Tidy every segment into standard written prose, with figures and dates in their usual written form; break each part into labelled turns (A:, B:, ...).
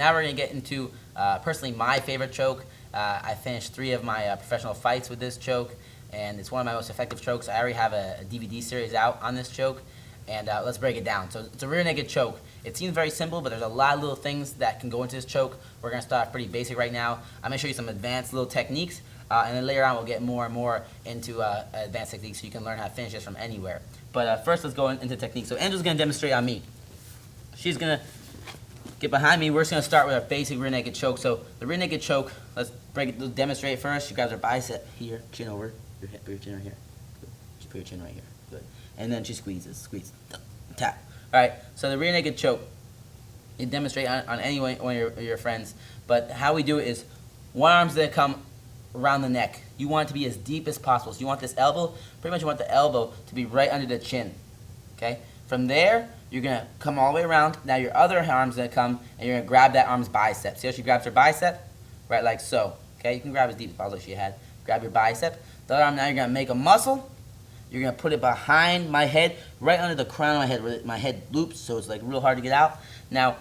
A: Now we're going to get into, personally, my favorite choke. I finished 3 of my professional fights with this choke, and it's one of my most effective chokes. I already have a DVD series out on this choke, and let's break it down. So it's a rear naked choke. It seems very simple, but there's a lot of little things that can go into this choke. We're going to start off pretty basic right now. I'm going to show you some advanced little techniques, and then later on we'll get more and more into advanced techniques so you can learn how to finish this from anywhere. But first, let's go into technique. So Angela's going to demonstrate on me. She's going to get behind me. We're just going to start with our basic rear naked choke. So the rear naked choke, let's demonstrate it first. She grabs her bicep here, chin over, put your chin right here. Just put your chin right here. Good. And then she squeezes, squeeze, tap. All right, so the rear naked choke, you demonstrate on any one of your friends. But how we do it is one arm's going to come around the neck. You want it to be as deep as possible. So you want this elbow, pretty much you want the elbow to be right under the chin. Okay? From there, you're going to come all the way around. Now your other arm's going to come, and you're going to grab that arm's bicep. See how she grabs her bicep? Right, like so. Okay? You can grab as deep as possible as she had. Grab your bicep. The other arm, now you're going to make a muscle. You're going to put it behind my head, right under the crown of my head, where my head loops, so it's like real hard to get out. Now,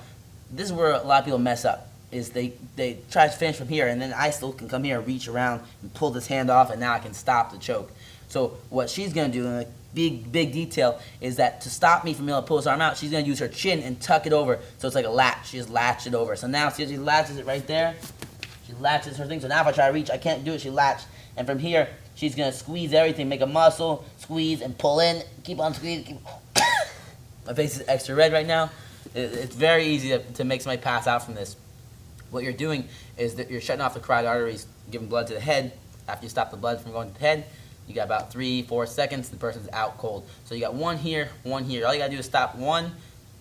A: this is where a lot of people mess up, is they try to finish from here, and then I still can come here and reach around and pull this hand off, and now I can stop the choke. So what she's going to do, and a big detail, is that to stop me from being able to pull this arm out, she's going to use her chin and tuck it over, so it's like a latch. She just latched it over. So now, see, she latches it right there. She latches her thing, so now if I try to reach, I can't do it. She latched. And from here, she's going to squeeze everything, make a muscle, squeeze, and pull in. Keep on squeezing. My face is extra red right now. It's very easy to make somebody pass out from this. What you're doing is that you're shutting off the carotid arteries, giving blood to the head. After you stop the blood from going to the head, you got about 3-4 seconds, the person's out cold. So you got one here, one here. All you got to do is stop one.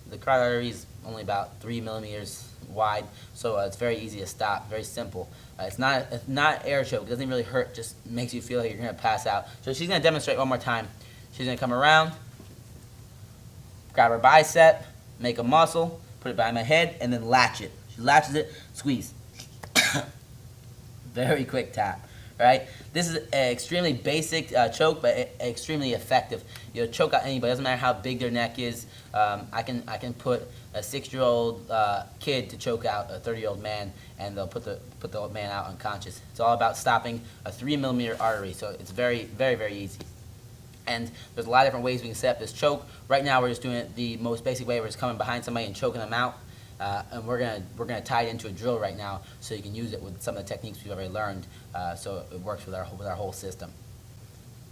A: The carotid artery is only about 3 millimeters wide, so it's very easy to stop, very simple. It's not air choke. It doesn't really hurt, just makes you feel like you're going to pass out. So she's going to demonstrate one more time. She's going to come around, grab her bicep, make a muscle, put it behind my head, and then latch it. She latches it, squeeze. Very quick tap. Right? This is an extremely basic choke, but extremely effective. You'll choke out anybody. Doesn't matter how big their neck is. I can put a 6-year-old kid to choke out a 30-year-old man, and they'll put the old man out unconscious. It's all about stopping a 3-millimeter artery, so it's very easy. And there's a lot of different ways we can set up this choke. Right now, we're just doing it the most basic way. We're just coming behind somebody and choking them out. And we're gonna tie it into a drill right now, so you can use it with some of the techniques we've already learned, so it works with our whole system.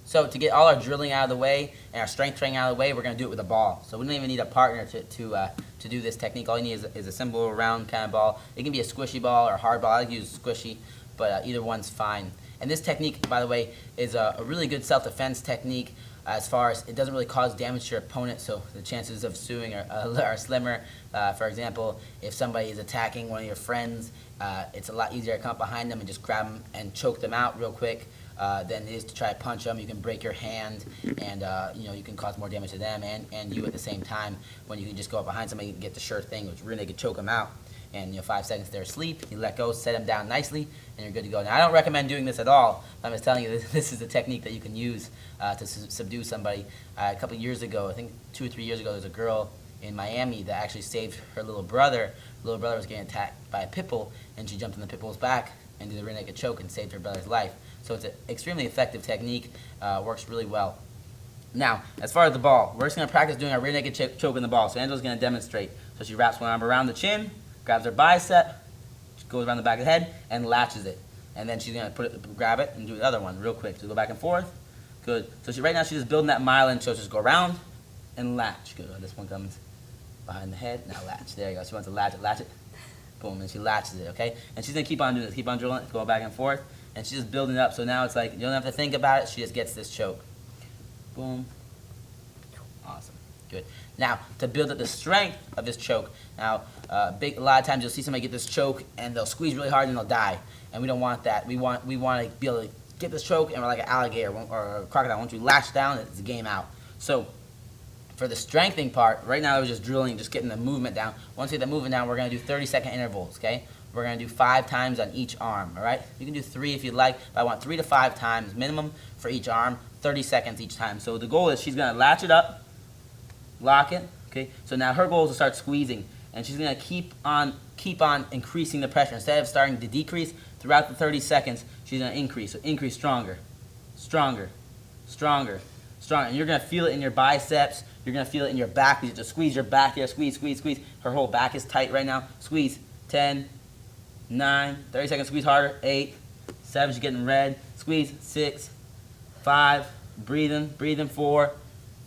A: So to get all our drilling out of the way and our strength training out of the way, we're gonna do it with a ball. So we don't even need a partner to do this technique. All you need is a simple round kind of ball. It can be a squishy ball or a hard ball. I like to use squishy, but either one's fine. And this technique, by the way, is a really good self-defense technique. As far as it doesn't really cause damage to your opponent, so the chances of suing are slimmer. For example, if somebody is attacking one of your friends, it's a lot easier to come up behind them and just grab them and choke them out real quick than it is to try to punch them. You can break your hand, and you can cause more damage to them and you at the same time, when you can just go up behind somebody and get the sure thing, which really could choke them out. And 5 seconds they're asleep, you let go, set them down nicely, and you're good to go. Now, I don't recommend doing this at all. I'm just telling you this is a technique that you can use to subdue somebody. A couple of years ago, I think 2 or 3 years ago, there was a girl in Miami that actually saved her little brother. The little brother was getting attacked by a pit bull, and she jumped on the pit bull's back and did a rear naked choke and saved her brother's life. So it's an extremely effective technique, works really well. Now, as far as the ball, we're just going to practice doing our rear naked choke in the ball. So Angela's going to demonstrate. So she wraps one arm around the chin, grabs her bicep, goes around the back of the head, and latches it. And then she's going to grab it and do the other one real quick. So go back and forth. Good. So right now she's just building that myelin, so just go around and latch. Good. This one comes behind the head. Now latch. There you go. She wants to latch it. Boom. And she latches it, okay? And she's going to keep on doing this. Keep on drilling it, go back and forth. And she's just building it up. So now it's like you don't have to think about it. She just gets this choke. Boom. Awesome. Good. Now, to build up the strength of this choke, now, a lot of times you'll see somebody get this choke and they'll squeeze really hard and they'll die. And we don't want that. We want to be able to get this choke and we're like an alligator or a crocodile. Once we latch down, it's a game out. So, for the strengthening part, right now I was just drilling, just getting the movement down. Once we get the movement down, we're going to do 30-second intervals, okay? We're going to do 5 times on each arm, all right? You can do 3 if you'd like, but I want 3 to 5 times minimum for each arm, 30 seconds each time. So the goal is she's going to latch it up, lock it, okay? So now her goal is to start squeezing. and she's gonna keep on increasing the pressure. Instead of starting to decrease throughout the 30 seconds, she's gonna increase. So increase stronger, stronger, stronger, stronger. And you're gonna feel it in your biceps. You're gonna feel it in your back. You just squeeze your back there. Squeeze, squeeze, squeeze. Her whole back is tight right now. Squeeze. 10, 9, 30 seconds. Squeeze harder. 8, 7. She's getting red. Squeeze. 6, 5. Breathing. Breathing. 4,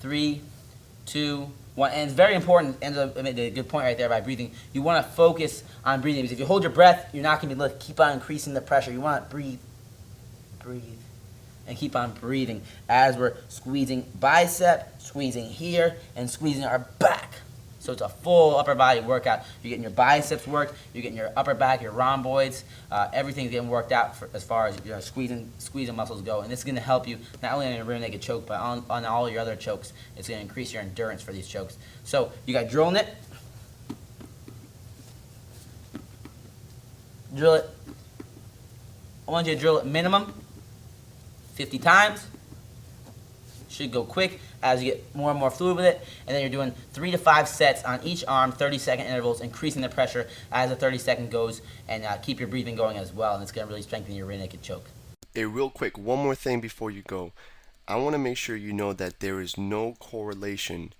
A: 3, 2, 1. And it's very important. Angela made a good point right there by breathing. You want to focus on breathing, because if you hold your breath, you're not going to be able to keep on increasing the pressure. You want to breathe, breathe, and keep on breathing as we're squeezing bicep, squeezing here, and squeezing our back. So it's a full upper body workout. You're getting your biceps worked, you're getting your upper back, your rhomboids, everything's getting worked out as far as your squeezing muscles go. And this is going to help you not only on your rear naked choke, but on all your other chokes. It's going to increase your endurance for these chokes. So you got drilling it. Drill it. I want you to drill it minimum 50 times. Should go quick as you get more and more fluid with it. And then you're doing 3 to 5 sets on each arm, 30-second intervals, increasing the pressure as the 30-second goes, and keep your breathing going as well. And it's going to really strengthen your rear naked choke.
B: Hey, real quick, one more thing before you go. I want to make sure you know that there is no correlation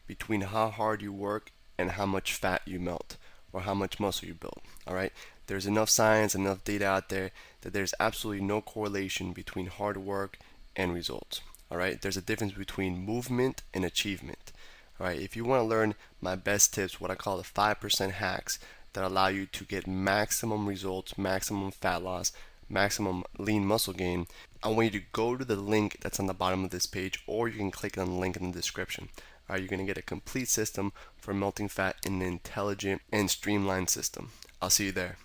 B: between how hard you work and how much fat you melt or how much muscle you build. All right? There's enough science, enough data out there that there's absolutely no correlation between hard work and results. All right, there's a difference between movement and achievement. All right, if you want to learn my best tips, what I call the 5% hacks that allow you to get maximum results, maximum fat loss, maximum lean muscle gain, I want you to go to the link that's on the bottom of this page, or you can click on the link in the description. All right, you're going to get a complete system for melting fat in an intelligent and streamlined system. I'll see you there.